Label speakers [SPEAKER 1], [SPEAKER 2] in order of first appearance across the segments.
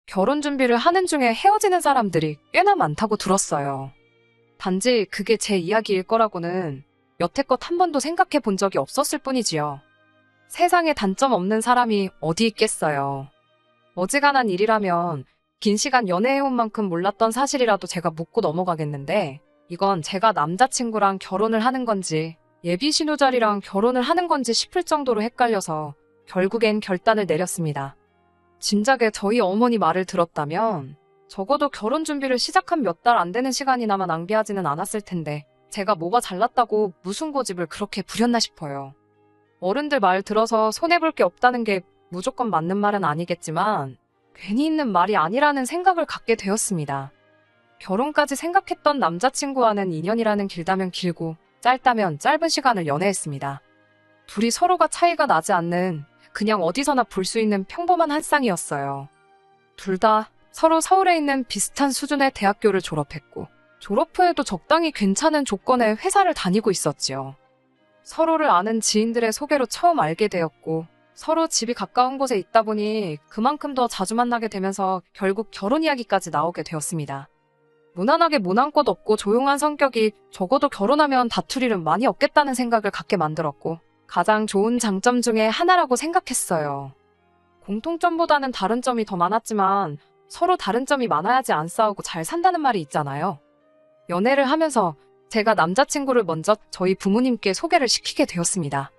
[SPEAKER 1] 결혼 준비를 하는 중에 헤어지는 사람들이 꽤나 많다고 들었어요. 단지 그게 제 이야기일 거라고는 여태껏 한 번도 생각해 본 적이 없었을 뿐이지요. 세상에 단점 없는 사람이 어디 있겠어요. 어지간한 일이라면 긴 시간 연애해온 만큼 몰랐던 사실이라도 제가 묻고 넘어가겠는데, 이건 제가 남자친구랑 결혼을 하는 건지 예비 신우자리랑 결혼을 하는 건지 싶을 정도로 헷갈려서 결국엔 결단을 내렸습니다. 진작에 저희 어머니 말을 들었다면 적어도 결혼 준비를 시작한 몇 달 안 되는 시간이나마 낭비하지는 않았을 텐데, 제가 뭐가 잘났다고 무슨 고집을 그렇게 부렸나 싶어요. 어른들 말 들어서 손해볼 게 없다는 게 무조건 맞는 말은 아니겠지만 괜히 있는 말이 아니라는 생각을 갖게 되었습니다. 결혼까지 생각했던 남자친구와는 인연이라는 길다면 길고 짧다면 짧은 시간을 연애했습니다. 둘이 서로가 차이가 나지 않는 그냥 어디서나 볼 수 있는 평범한 한 쌍이었어요. 둘 다 서로 서울에 있는 비슷한 수준의 대학교를 졸업했고, 졸업 후에도 적당히 괜찮은 조건의 회사를 다니고 있었지요. 서로를 아는 지인들의 소개로 처음 알게 되었고, 서로 집이 가까운 곳에 있다 보니 그만큼 더 자주 만나게 되면서 결국 결혼 이야기까지 나오게 되었습니다. 무난하게 모난 것 없고 조용한 성격이 적어도 결혼하면 다툴 일은 많이 없겠다는 생각을 갖게 만들었고, 가장 좋은 장점 중에 하나라고 생각했어요. 공통점보다는 다른 점이 더 많았지만 서로 다른 점이 많아야지 안 싸우고 잘 산다는 말이 있잖아요. 연애를 하면서 제가 남자친구를 먼저 저희 부모님께 소개를 시키게 되었습니다.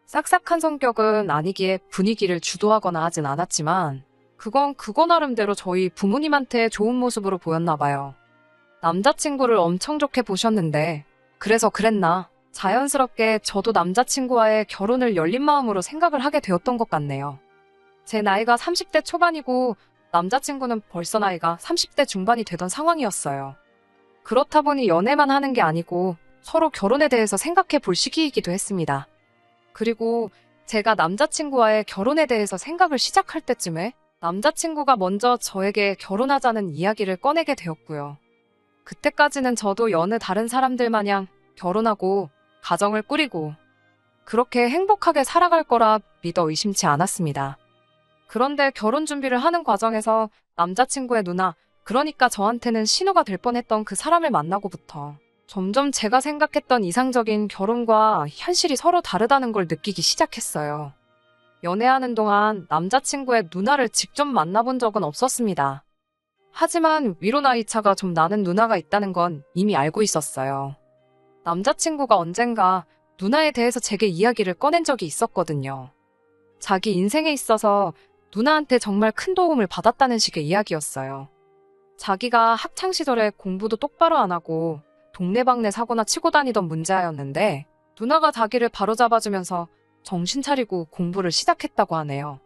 [SPEAKER 1] 싹싹한 성격은 아니기에 분위기를 주도하거나 하진 않았지만 그건 그거 나름대로 저희 부모님한테 좋은 모습으로 보였나 봐요. 남자친구를 엄청 좋게 보셨는데 그래서 그랬나 자연스럽게 저도 남자친구와의 결혼을 열린 마음으로 생각을 하게 되었던 것 같네요. 제 나이가 30대 초반이고 남자친구는 벌써 나이가 30대 중반이 되던 상황이었어요. 그렇다 보니 연애만 하는 게 아니고 서로 결혼에 대해서 생각해 볼 시기이기도 했습니다. 그리고 제가 남자친구와의 결혼에 대해서 생각을 시작할 때쯤에 남자친구가 먼저 저에게 결혼하자는 이야기를 꺼내게 되었고요. 그때까지는 저도 여느 다른 사람들 마냥 결혼하고 가정을 꾸리고 그렇게 행복하게 살아갈 거라 믿어 의심치 않았습니다. 그런데 결혼 준비를 하는 과정에서 남자친구의 누나, 그러니까 저한테는 신호가 될 뻔했던 그 사람을 만나고부터 점점 제가 생각했던 이상적인 결혼과 현실이 서로 다르다는 걸 느끼기 시작했어요. 연애하는 동안 남자친구의 누나를 직접 만나본 적은 없었습니다. 하지만 위로 나이 차가 좀 나는 누나가 있다는 건 이미 알고 있었어요. 남자친구가 언젠가 누나에 대해서 제게 이야기를 꺼낸 적이 있었거든요. 자기 인생에 있어서 누나한테 정말 큰 도움을 받았다는 식의 이야기였어요. 자기가 학창시절에 공부도 똑바로 안 하고 동네방네 사고나 치고 다니던 문제아였는데 누나가 자기를 바로잡아주면서 정신 차리고 공부를 시작했다고 하네요.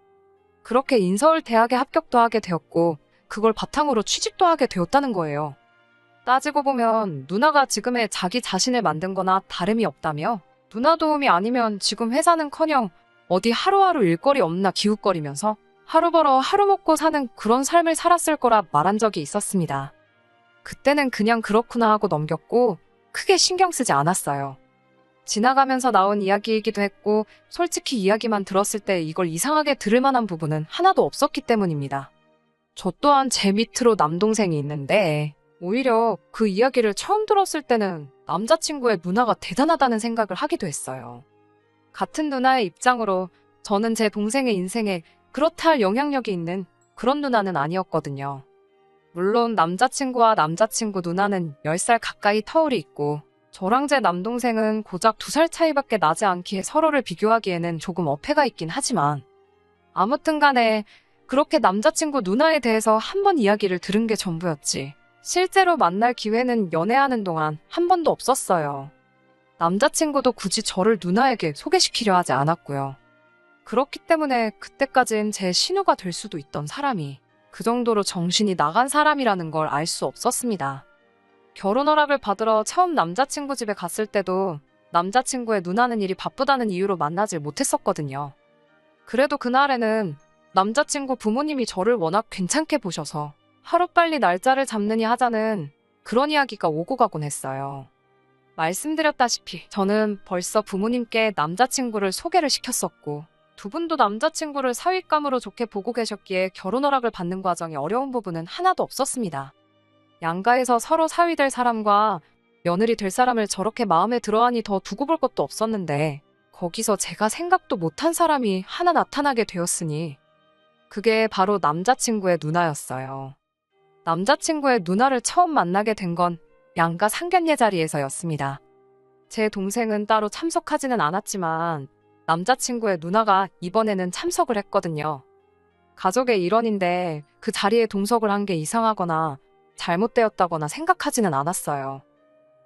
[SPEAKER 1] 그렇게 인서울 대학에 합격도 하게 되었고 그걸 바탕으로 취직도 하게 되었다는 거예요. 따지고 보면 누나가 지금의 자기 자신을 만든 거나 다름이 없다며 누나 도움이 아니면 지금 회사는커녕 어디 하루하루 일거리 없나 기웃거리면서 하루 벌어 하루 먹고 사는 그런 삶을 살았을 거라 말한 적이 있었습니다. 그때는 그냥 그렇구나 하고 넘겼고 크게 신경 쓰지 않았어요. 지나가면서 나온 이야기이기도 했고 솔직히 이야기만 들었을 때 이걸 이상하게 들을 만한 부분은 하나도 없었기 때문입니다. 저 또한 제 밑으로 남동생이 있는데 오히려 그 이야기를 처음 들었을 때는 남자친구의 누나가 대단하다는 생각을 하기도 했어요. 같은 누나의 입장으로 저는 제 동생의 인생에 그렇다 할 영향력이 있는 그런 누나는 아니었거든요. 물론 남자친구와 남자친구 누나는 10살 가까이 터울이 있고 저랑 제 남동생은 고작 2살 차이밖에 나지 않기에 서로를 비교하기에는 조금 어폐가 있긴 하지만 아무튼 간에 그렇게 남자친구 누나에 대해서 한 번 이야기를 들은 게 전부였지 실제로 만날 기회는 연애하는 동안 한 번도 없었어요. 남자친구도 굳이 저를 누나에게 소개시키려 하지 않았고요. 그렇기 때문에 그때까진 제 신우가 될 수도 있던 사람이 그 정도로 정신이 나간 사람이라는 걸 알 수 없었습니다. 결혼 허락을 받으러 처음 남자친구 집에 갔을 때도 남자친구의 누나는 일이 바쁘다는 이유로 만나질 못했었거든요. 그래도 그날에는 남자친구 부모님이 저를 워낙 괜찮게 보셔서 하루빨리 날짜를 잡느니 하자는 그런 이야기가 오고 가곤 했어요. 말씀드렸다시피 저는 벌써 부모님께 남자친구를 소개를 시켰었고 두 분도 남자친구를 사윗감으로 좋게 보고 계셨기에 결혼 허락을 받는 과정이 어려운 부분은 하나도 없었습니다. 양가에서 서로 사위될 사람과 며느리 될 사람을 저렇게 마음에 들어하니 더 두고 볼 것도 없었는데 거기서 제가 생각도 못한 사람이 하나 나타나게 되었으니 그게 바로 남자친구의 누나였어요. 남자친구의 누나를 처음 만나게 된 건 양가 상견례 자리에서였습니다. 제 동생은 따로 참석하지는 않았지만 남자친구의 누나가 이번에는 참석을 했거든요. 가족의 일원인데 그 자리에 동석을 한 게 이상하거나 잘못되었다거나 생각하지는 않았어요.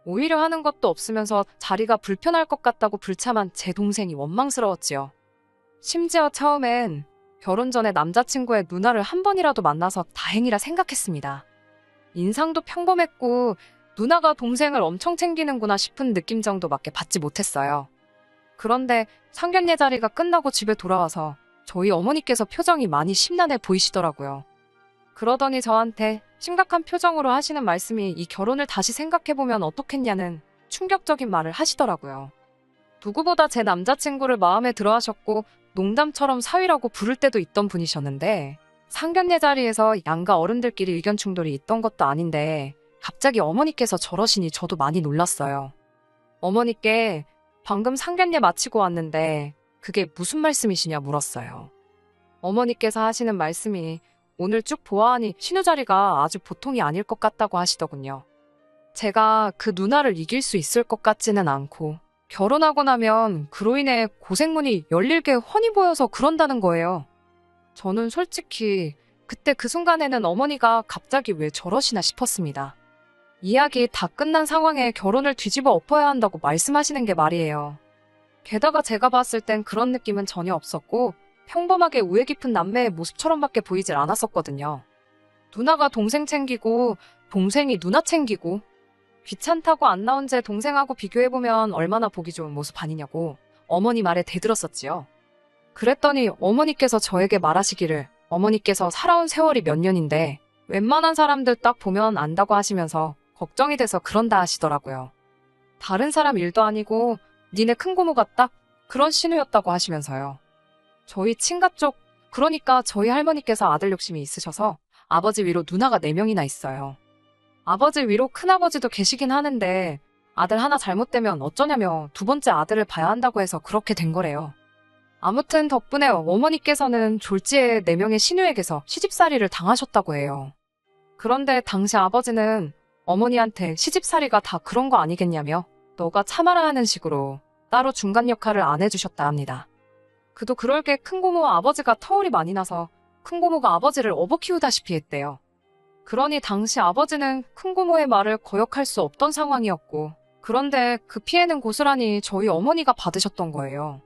[SPEAKER 1] 오히려 하는 것도 없으면서 자리가 불편할 것 같다고 불참한 제 동생이 원망스러웠지요. 심지어 처음엔 결혼 전에 남자친구의 누나를 한 번이라도 만나서 다행이라 생각했습니다. 인상도 평범했고 누나가 동생을 엄청 챙기는구나 싶은 느낌 정도밖에 받지 못했어요. 그런데 상견례 자리가 끝나고 집에 돌아와서 저희 어머니께서 표정이 많이 심란해 보이시더라고요. 그러더니 저한테 심각한 표정으로 하시는 말씀이 이 결혼을 다시 생각해보면 어떻겠냐는 충격적인 말을 하시더라고요. 누구보다 제 남자친구를 마음에 들어하셨고 농담처럼 사위라고 부를 때도 있던 분이셨는데 상견례 자리에서 양가 어른들끼리 의견 충돌이 있던 것도 아닌데 갑자기 어머니께서 저러시니 저도 많이 놀랐어요. 어머니께 방금 상견례 마치고 왔는데 그게 무슨 말씀이시냐 물었어요. 어머니께서 하시는 말씀이 오늘 쭉 보아하니 신우 자리가 아주 보통이 아닐 것 같다고 하시더군요. 제가 그 누나를 이길 수 있을 것 같지는 않고 결혼하고 나면 그로 인해 고생문이 열릴 게 훤히 보여서 그런다는 거예요. 저는 솔직히 그때 그 순간에는 어머니가 갑자기 왜 저러시나 싶었습니다. 이야기 다 끝난 상황에 결혼을 뒤집어 엎어야 한다고 말씀하시는 게 말이에요. 게다가 제가 봤을 땐 그런 느낌은 전혀 없었고 평범하게 우애 깊은 남매의 모습처럼밖에 보이질 않았었거든요. 누나가 동생 챙기고 동생이 누나 챙기고 귀찮다고 안 나온 제 동생하고 비교해보면 얼마나 보기 좋은 모습 아니냐고 어머니 말에 대들었었지요. 그랬더니 어머니께서 저에게 말하시기를 어머니께서 살아온 세월이 몇 년인데 웬만한 사람들 딱 보면 안다고 하시면서 걱정이 돼서 그런다 하시더라고요. 다른 사람 일도 아니고 니네 큰고모가 딱 그런 신우였다고 하시면서요. 저희 친가 쪽, 그러니까 저희 할머니께서 아들 욕심이 있으셔서 아버지 위로 누나가 4명이나 있어요. 아버지 위로 큰아버지도 계시긴 하는데 아들 하나 잘못되면 어쩌냐며 두 번째 아들을 봐야 한다고 해서 그렇게 된 거래요. 아무튼 덕분에 어머니께서는 졸지에 4명의 시누에게서 시집살이를 당하셨다고 해요. 그런데 당시 아버지는 어머니한테 시집살이가 다 그런 거 아니겠냐며 너가 참아라 하는 식으로 따로 중간 역할을 안 해주셨다 합니다. 그도 그럴 게 큰고모 아버지가 터울이 많이 나서 큰고모가 아버지를 업어 키우다시피 했대요. 그러니 당시 아버지는 큰고모의 말을 거역할 수 없던 상황이었고 그런데 그 피해는 고스란히 저희 어머니가 받으셨던 거예요.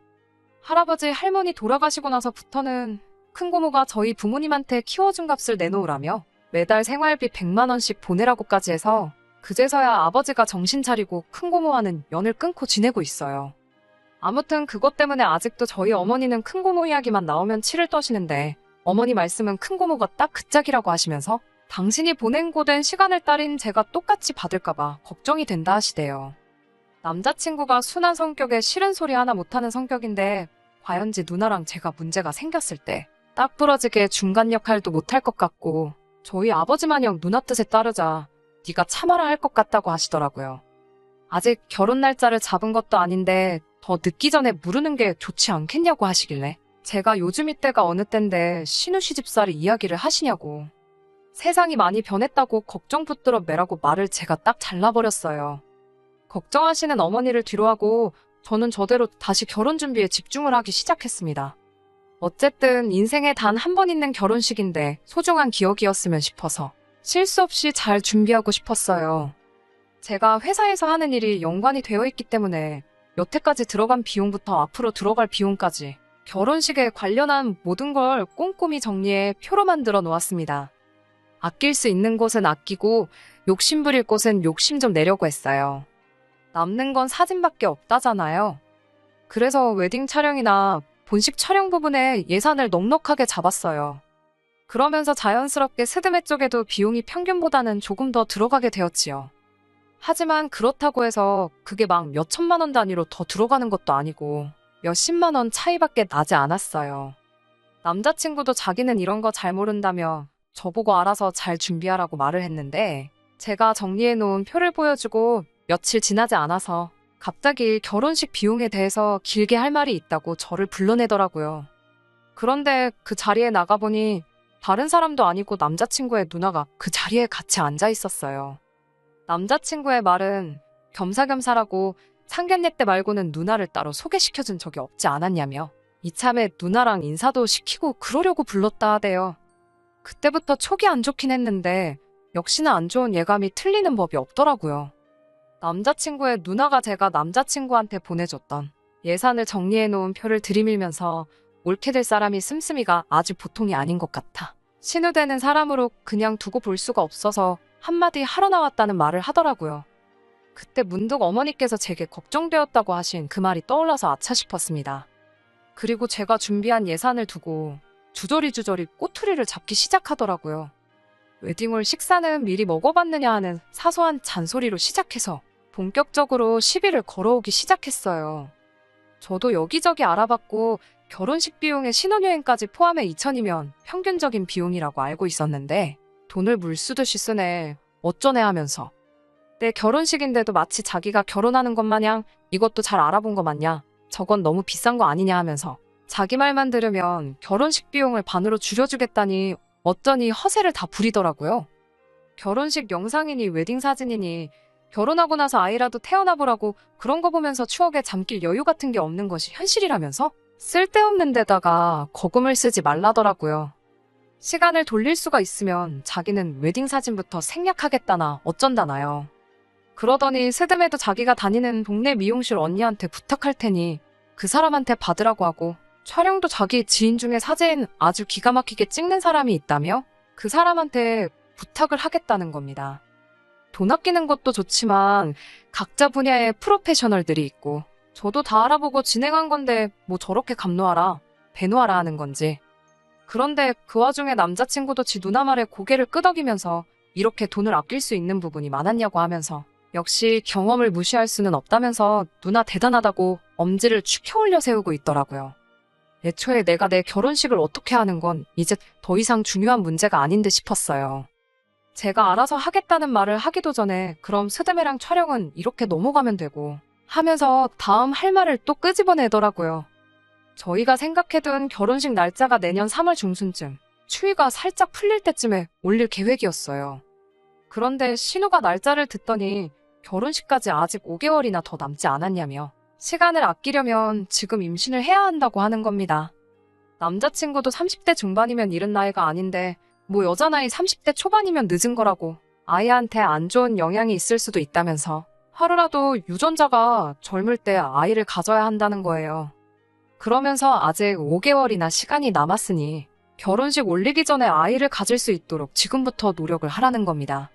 [SPEAKER 1] 할아버지 할머니 돌아가시고 나서부터는 큰고모가 저희 부모님한테 키워준 값을 내놓으라며 매달 생활비 100만 원씩 보내라고까지 해서 그제서야 아버지가 정신 차리고 큰고모와는 연을 끊고 지내고 있어요. 아무튼 그것 때문에 아직도 저희 어머니는 큰고모 이야기만 나오면 치를 떠시는데 어머니 말씀은 큰고모가 딱 그 짝이라고 하시면서 당신이 보낸 고된 시간을 딸인 제가 똑같이 받을까봐 걱정이 된다 하시대요. 남자친구가 순한 성격에 싫은 소리 하나 못하는 성격인데 과연지 누나랑 제가 문제가 생겼을 때 딱 부러지게 중간 역할도 못할 것 같고 저희 아버지 마냥 누나 뜻에 따르자 네가 참아라 할 것 같다고 하시더라고요. 아직 결혼 날짜를 잡은 것도 아닌데 더 늦기 전에 무르는 게 좋지 않겠냐고 하시길래 제가 요즘 이때가 어느 땐데 신우 시집살이 이야기를 하시냐고 세상이 많이 변했다고 걱정 붙들어 매라고 말을 제가 딱 잘라버렸어요. 걱정하시는 어머니를 뒤로하고 저는 저대로 다시 결혼 준비에 집중을 하기 시작했습니다. 어쨌든 인생에 단 한 번 있는 결혼식인데 소중한 기억이었으면 싶어서 실수 없이 잘 준비하고 싶었어요. 제가 회사에서 하는 일이 연관이 되어 있기 때문에 여태까지 들어간 비용부터 앞으로 들어갈 비용까지 결혼식에 관련한 모든 걸 꼼꼼히 정리해 표로 만들어 놓았습니다. 아낄 수 있는 곳은 아끼고 욕심 부릴 곳은 욕심 좀 내려고 했어요. 남는 건 사진밖에 없다잖아요. 그래서 웨딩 촬영이나 본식 촬영 부분에 예산을 넉넉하게 잡았어요. 그러면서 자연스럽게 스드메 쪽에도 비용이 평균보다는 조금 더 들어가게 되었지요. 하지만 그렇다고 해서 그게 막 몇천만 원 단위로 더 들어가는 것도 아니고 몇십만 원 차이밖에 나지 않았어요. 남자친구도 자기는 이런 거 잘 모른다며 저보고 알아서 잘 준비하라고 말을 했는데 제가 정리해놓은 표를 보여주고 며칠 지나지 않아서 갑자기 결혼식 비용에 대해서 길게 할 말이 있다고 저를 불러내더라고요. 그런데 그 자리에 나가보니 다른 사람도 아니고 남자친구의 누나가 그 자리에 같이 앉아 있었어요. 남자친구의 말은 겸사겸사라고 상견례 때 말고는 누나를 따로 소개시켜준 적이 없지 않았냐며 이참에 누나랑 인사도 시키고 그러려고 불렀다 하대요. 그때부터 촉이 안 좋긴 했는데 역시나 안 좋은 예감이 틀리는 법이 없더라고요. 남자친구의 누나가 제가 남자친구한테 보내줬던 예산을 정리해놓은 표를 들이밀면서 옳게 될 사람이 씀씀이가 아주 보통이 아닌 것 같아. 신우되는 사람으로 그냥 두고 볼 수가 없어서 한마디 하러 나왔다는 말을 하더라고요. 그때 문득 어머니께서 제게 걱정되었다고 하신 그 말이 떠올라서 아차 싶었습니다. 그리고 제가 준비한 예산을 두고 주저리 꼬투리를 잡기 시작하더라고요. 웨딩홀 식사는 미리 먹어봤느냐 하는 사소한 잔소리로 시작해서 본격적으로 시비를 걸어오기 시작했어요. 저도 여기저기 알아봤고 결혼식 비용에 신혼여행까지 포함해 2천이면 평균적인 비용이라고 알고 있었는데 돈을 물쓰듯이 쓰네 어쩌네 하면서 내 결혼식인데도 마치 자기가 결혼하는 것 마냥 이것도 잘 알아본 것 맞냐 저건 너무 비싼 거 아니냐 하면서 자기 말만 들으면 결혼식 비용을 반으로 줄여주겠다니 어쩌니 허세를 다 부리더라고요. 결혼식 영상이니 웨딩 사진이니 결혼하고 나서 아이라도 태어나보라고 그런 거 보면서 추억에 잠길 여유 같은 게 없는 것이 현실이라면서 쓸데없는 데다가 거금을 쓰지 말라더라고요. 시간을 돌릴 수가 있으면 자기는 웨딩 사진부터 생략하겠다나 어쩐다나요. 그러더니 스드메도 자기가 다니는 동네 미용실 언니한테 부탁할 테니 그 사람한테 받으라고 하고 촬영도 자기 지인 중에 사진 아주 기가 막히게 찍는 사람이 있다며 그 사람한테 부탁을 하겠다는 겁니다. 돈 아끼는 것도 좋지만 각자 분야에 프로페셔널들이 있고 저도 다 알아보고 진행한 건데 뭐 저렇게 감노하라, 배노하라 하는 건지. 그런데 그 와중에 남자친구도 지 누나 말에 고개를 끄덕이면서 이렇게 돈을 아낄 수 있는 부분이 많았냐고 하면서 역시 경험을 무시할 수는 없다면서 누나 대단하다고 엄지를 축혀 올려 세우고 있더라고요. 애초에 내가 내 결혼식을 어떻게 하는 건 이제 더 이상 중요한 문제가 아닌 듯 싶었어요. 제가 알아서 하겠다는 말을 하기도 전에 그럼 스드메랑 촬영은 이렇게 넘어가면 되고 하면서 다음 할 말을 또 끄집어내더라고요. 저희가 생각해둔 결혼식 날짜가 내년 3월 중순쯤 추위가 살짝 풀릴 때쯤에 올릴 계획이었어요. 그런데 신우가 날짜를 듣더니 결혼식까지 아직 5개월이나 더 남지 않았냐며 시간을 아끼려면 지금 임신을 해야 한다고 하는 겁니다. 남자친구도 30대 중반이면 이른 나이가 아닌데 뭐 여자 나이 30대 초반이면 늦은 거라고 아이한테 안 좋은 영향이 있을 수도 있다면서 하루라도 유전자가 젊을 때 아이를 가져야 한다는 거예요. 그러면서 아직 5개월이나 시간이 남았으니 결혼식 올리기 전에 아이를 가질 수 있도록 지금부터 노력을 하라는 겁니다.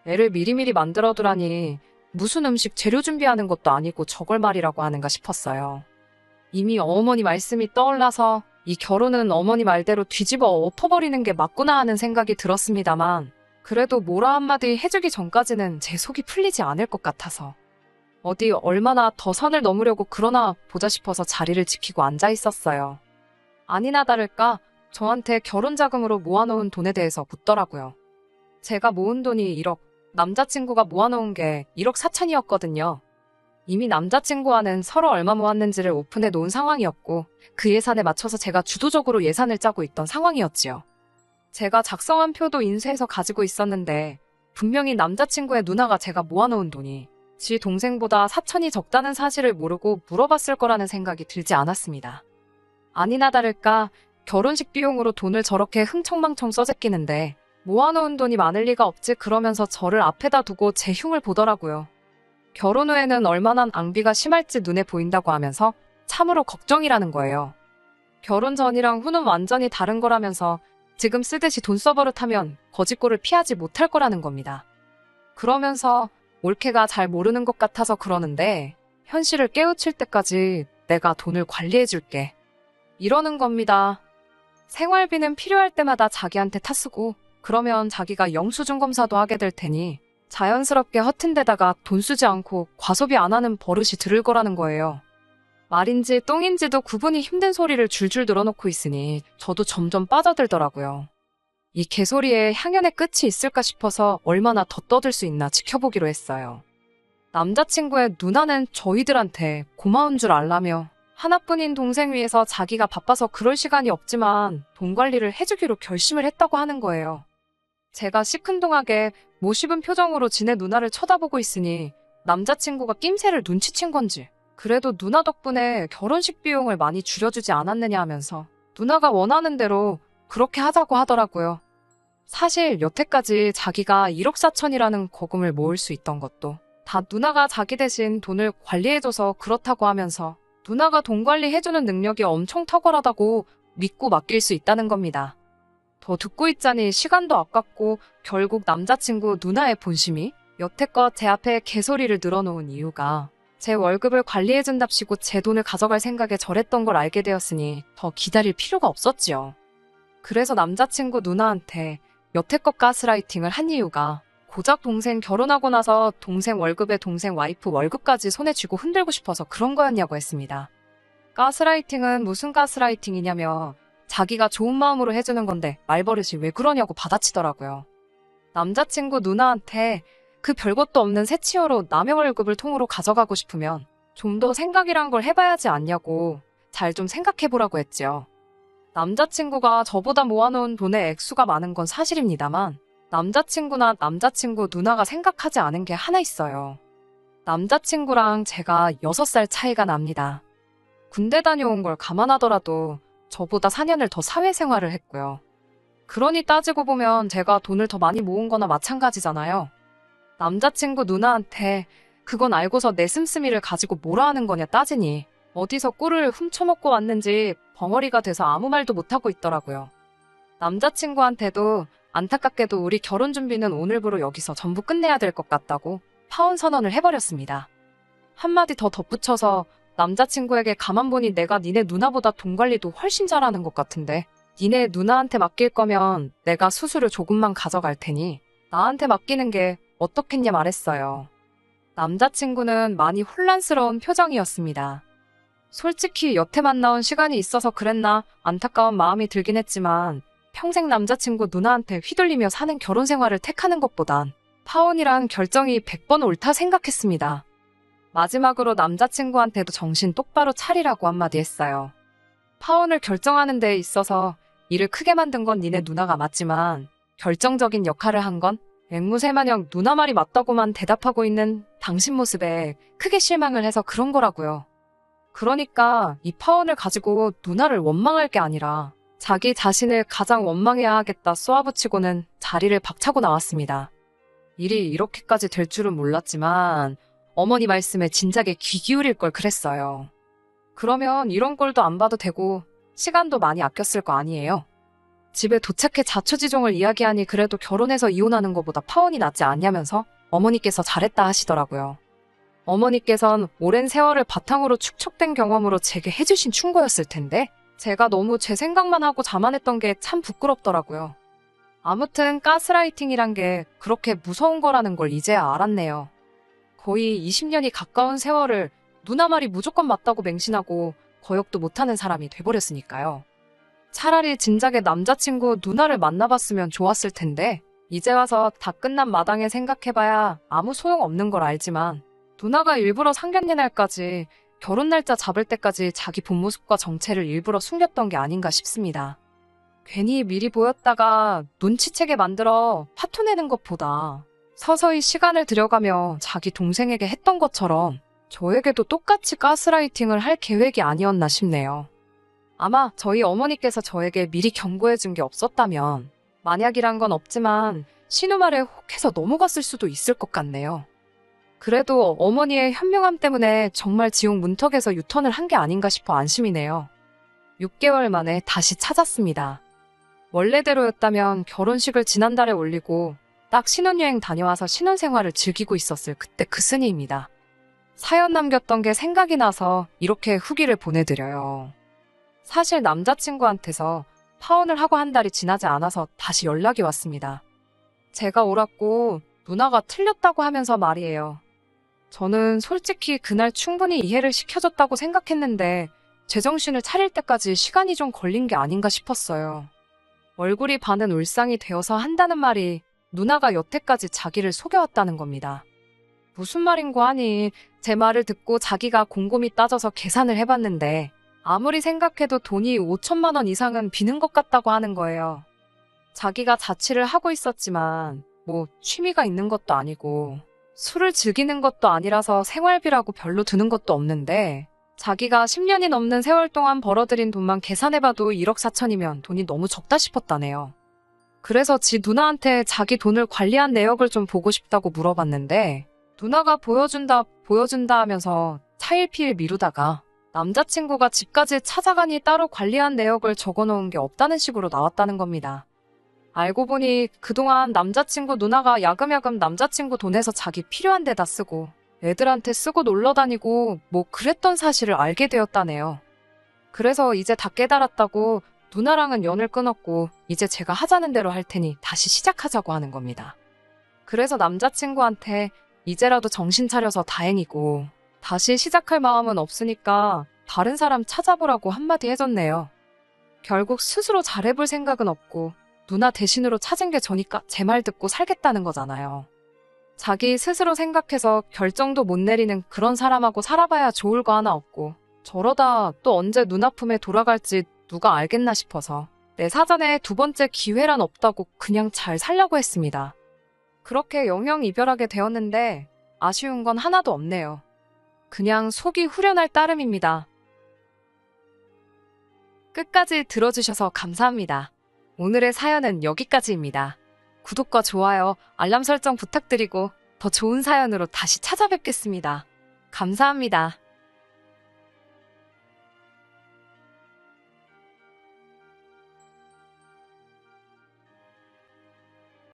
[SPEAKER 1] 애를 미리미리 만들어두라니 무슨 음식 재료 준비하는 것도 아니고 저걸 말이라고 하는가 싶었어요. 이미 어머니 말씀이 떠올라서 이 결혼은 어머니 말대로 뒤집어 엎어버리는 게 맞구나 하는 생각이 들었습니다만 그래도 뭐라 한마디 해주기 전까지는 제 속이 풀리지 않을 것 같아서 어디 얼마나 더 선을 넘으려고 그러나 보자 싶어서 자리를 지키고 앉아 있었어요. 아니나 다를까 저한테 결혼 자금으로 모아놓은 돈에 대해서 묻더라고요. 제가 모은 돈이 1억, 남자친구가 모아놓은 게 1억 4천이었거든요. 이미 남자친구와는 서로 얼마 모았는지를 오픈해 놓은 상황이었고 그 예산에 맞춰서 제가 주도적으로 예산을 짜고 있던 상황이었지요. 제가 작성한 표도 인쇄해서 가지고 있었는데 분명히 남자친구의 누나가 제가 모아놓은 돈이 지 동생보다 4천이 적다는 사실을 모르고 물어봤을 거라는 생각이 들지 않았습니다. 아니나 다를까 결혼식 비용으로 돈을 저렇게 흥청망청 써제끼는데 모아놓은 돈이 많을 리가 없지 그러면서 저를 앞에다 두고 제 흉을 보더라고요. 결혼 후에는 얼마나 낭비가 심할지 눈에 보인다고 하면서 참으로 걱정이라는 거예요. 결혼 전이랑 후는 완전히 다른 거라면서 지금 쓰듯이 돈 써버릇하면 거짓골을 피하지 못할 거라는 겁니다. 그러면서 올케가 잘 모르는 것 같아서 그러는데 현실을 깨우칠 때까지 내가 돈을 관리해줄게. 이러는 겁니다. 생활비는 필요할 때마다 자기한테 타쓰고 그러면 자기가 영수증 검사도 하게 될 테니 자연스럽게 허튼 데다가 돈 쓰지 않고 과소비 안 하는 버릇이 들을 거라는 거예요. 말인지 똥인지도 구분이 힘든 소리를 줄줄 늘어놓고 있으니 저도 점점 빠져들더라고요. 이 개소리에 향연의 끝이 있을까 싶어서 얼마나 더 떠들 수 있나 지켜보기로 했어요. 남자친구의 누나는 저희들한테 고마운 줄 알라며 하나뿐인 동생 위해서 자기가 바빠서 그럴 시간이 없지만 돈 관리를 해주기로 결심을 했다고 하는 거예요. 제가 시큰둥하게 모시분 표정으로 지네 누나를 쳐다보고 있으니 남자친구가 낌새를 눈치챈 건지 그래도 누나 덕분에 결혼식 비용을 많이 줄여주지 않았느냐 하면서 누나가 원하는 대로 그렇게 하자고 하더라고요. 사실 여태까지 자기가 1억 4천이라는 거금을 모을 수 있던 것도 다 누나가 자기 대신 돈을 관리해줘서 그렇다고 하면서 누나가 돈 관리해주는 능력이 엄청 탁월하다고 믿고 맡길 수 있다는 겁니다. 더 듣고 있자니 시간도 아깝고 결국 남자친구 누나의 본심이 여태껏 제 앞에 개소리를 늘어놓은 이유가 제 월급을 관리해준답시고 제 돈을 가져갈 생각에 저랬던 걸 알게 되었으니 더 기다릴 필요가 없었지요. 그래서 남자친구 누나한테 여태껏 가스라이팅을 한 이유가 고작 동생 결혼하고 나서 동생 월급에 동생 와이프 월급까지 손에 쥐고 흔들고 싶어서 그런 거였냐고 했습니다. 가스라이팅은 무슨 가스라이팅이냐며 자기가 좋은 마음으로 해주는 건데 말버릇이 왜 그러냐고 받아치더라고요. 남자친구 누나한테 그 별것도 없는 새치어로 남의 월급을 통으로 가져가고 싶으면 좀 더 생각이란 걸 해봐야지 않냐고 잘 좀 생각해보라고 했지요. 남자친구가 저보다 모아놓은 돈의 액수가 많은 건 사실입니다만 남자친구나 남자친구 누나가 생각하지 않은 게 하나 있어요. 남자친구랑 제가 6살 차이가 납니다. 군대 다녀온 걸 감안하더라도 저보다 4년을 더 사회생활을 했고요. 그러니 따지고 보면 제가 돈을 더 많이 모은 거나 마찬가지잖아요. 남자친구 누나한테 그건 알고서 내 씀씀이를 가지고 뭐라 하는 거냐 따지니 어디서 꿀을 훔쳐먹고 왔는지 벙어리가 돼서 아무 말도 못하고 있더라고요. 남자친구한테도 안타깝게도 우리 결혼 준비는 오늘부로 여기서 전부 끝내야 될 것 같다고 파혼 선언을 해버렸습니다. 한마디 더 덧붙여서 남자친구에게 가만 보니 내가 니네 누나보다 돈 관리도 훨씬 잘하는 것 같은데 니네 누나한테 맡길 거면 내가 수수료 조금만 가져갈 테니 나한테 맡기는 게 어떻겠냐 말했어요. 남자친구는 많이 혼란스러운 표정이었습니다. 솔직히 여태 만나온 시간이 있어서 그랬나 안타까운 마음이 들긴 했지만 평생 남자친구 누나한테 휘둘리며 사는 결혼 생활을 택하는 것보단 파혼이란 결정이 100번 옳다 생각했습니다. 마지막으로 남자친구한테도 정신 똑바로 차리라고 한마디 했어요. 파혼을 결정하는 데 있어서 일을 크게 만든 건 니네 누나가 맞지만 결정적인 역할을 한 건 앵무새마냥 누나 말이 맞다고만 대답하고 있는 당신 모습에 크게 실망을 해서 그런 거라고요. 그러니까 이 파혼을 가지고 누나를 원망할 게 아니라 자기 자신을 가장 원망해야 하겠다 쏘아붙이고는 자리를 박차고 나왔습니다. 일이 이렇게까지 될 줄은 몰랐지만 어머니 말씀에 진작에 귀 기울일 걸 그랬어요. 그러면 이런 꼴도 안 봐도 되고 시간도 많이 아꼈을 거 아니에요. 집에 도착해 자초지종을 이야기하니 그래도 결혼해서 이혼하는 것보다 파혼이 낫지 않냐면서 어머니께서 잘했다 하시더라고요. 어머니께선 오랜 세월을 바탕으로 축적된 경험으로 제게 해주신 충고였을 텐데 제가 너무 제 생각만 하고 자만했던 게 참 부끄럽더라고요. 아무튼 가스라이팅이란 게 그렇게 무서운 거라는 걸 이제야 알았네요. 거의 20년이 가까운 세월을 누나 말이 무조건 맞다고 맹신하고 거역도 못하는 사람이 돼버렸으니까요. 차라리 진작에 남자친구 누나를 만나봤으면 좋았을 텐데 이제 와서 다 끝난 마당에 생각해봐야 아무 소용없는 걸 알지만 누나가 일부러 상견례 날까지 결혼 날짜 잡을 때까지 자기 본 모습과 정체를 일부러 숨겼던 게 아닌가 싶습니다. 괜히 미리 보였다가 눈치채게 만들어 화토 내는 것보다 서서히 시간을 들여가며 자기 동생에게 했던 것처럼 저에게도 똑같이 가스라이팅을 할 계획이 아니었나 싶네요. 아마 저희 어머니께서 저에게 미리 경고해 준 게 없었다면 만약이란 건 없지만 신우말에 혹해서 넘어갔을 수도 있을 것 같네요. 그래도 어머니의 현명함 때문에 정말 지옥 문턱에서 유턴을 한 게 아닌가 싶어 안심이네요. 6개월 만에 다시 찾았습니다. 원래대로였다면 결혼식을 지난달에 올리고 딱 신혼여행 다녀와서 신혼생활을 즐기고 있었을 그때 그 스니입니다. 사연 남겼던 게 생각이 나서 이렇게 후기를 보내드려요. 사실 남자친구한테서 파혼을 하고 한 달이 지나지 않아서 다시 연락이 왔습니다. 제가 옳았고 누나가 틀렸다고 하면서 말이에요. 저는 솔직히 그날 충분히 이해를 시켜줬다고 생각했는데 제정신을 차릴 때까지 시간이 좀 걸린 게 아닌가 싶었어요. 얼굴이 반은 울상이 되어서 한다는 말이 누나가 여태까지 자기를 속여왔다는 겁니다. 무슨 말인고 하니 제 말을 듣고 자기가 곰곰이 따져서 계산을 해봤는데 아무리 생각해도 돈이 5천만 원 이상은 비는 것 같다고 하는 거예요. 자기가 자취를 하고 있었지만 뭐 취미가 있는 것도 아니고 술을 즐기는 것도 아니라서 생활비라고 별로 드는 것도 없는데 자기가 10년이 넘는 세월 동안 벌어들인 돈만 계산해봐도 1억 4천이면 돈이 너무 적다 싶었다네요. 그래서 지 누나한테 자기 돈을 관리한 내역을 좀 보고 싶다고 물어봤는데 누나가 보여준다 하면서 차일피일 미루다가 남자친구가 집까지 찾아가니 따로 관리한 내역을 적어놓은 게 없다는 식으로 나왔다는 겁니다. 알고 보니 그동안 남자친구 누나가 야금야금 남자친구 돈에서 자기 필요한 데다 쓰고 애들한테 쓰고 놀러 다니고 뭐 그랬던 사실을 알게 되었다네요. 그래서 이제 다 깨달았다고 누나랑은 연을 끊었고 이제 제가 하자는 대로 할 테니 다시 시작하자고 하는 겁니다. 그래서 남자친구한테 이제라도 정신 차려서 다행이고 다시 시작할 마음은 없으니까 다른 사람 찾아보라고 한마디 해줬네요. 결국 스스로 잘해볼 생각은 없고 누나 대신으로 찾은 게 저니까 제 말 듣고 살겠다는 거잖아요. 자기 스스로 생각해서 결정도 못 내리는 그런 사람하고 살아봐야 좋을 거 하나 없고 저러다 또 언제 누나 품에 돌아갈지 누가 알겠나 싶어서 내 사전에 두 번째 기회란 없다고 그냥 잘 살려고 했습니다. 그렇게 영영 이별하게 되었는데 아쉬운 건 하나도 없네요. 그냥 속이 후련할 따름입니다. 끝까지 들어주셔서 감사합니다. 오늘의 사연은 여기까지입니다. 구독과 좋아요, 알람 설정 부탁드리고 더 좋은 사연으로 다시 찾아뵙겠습니다. 감사합니다.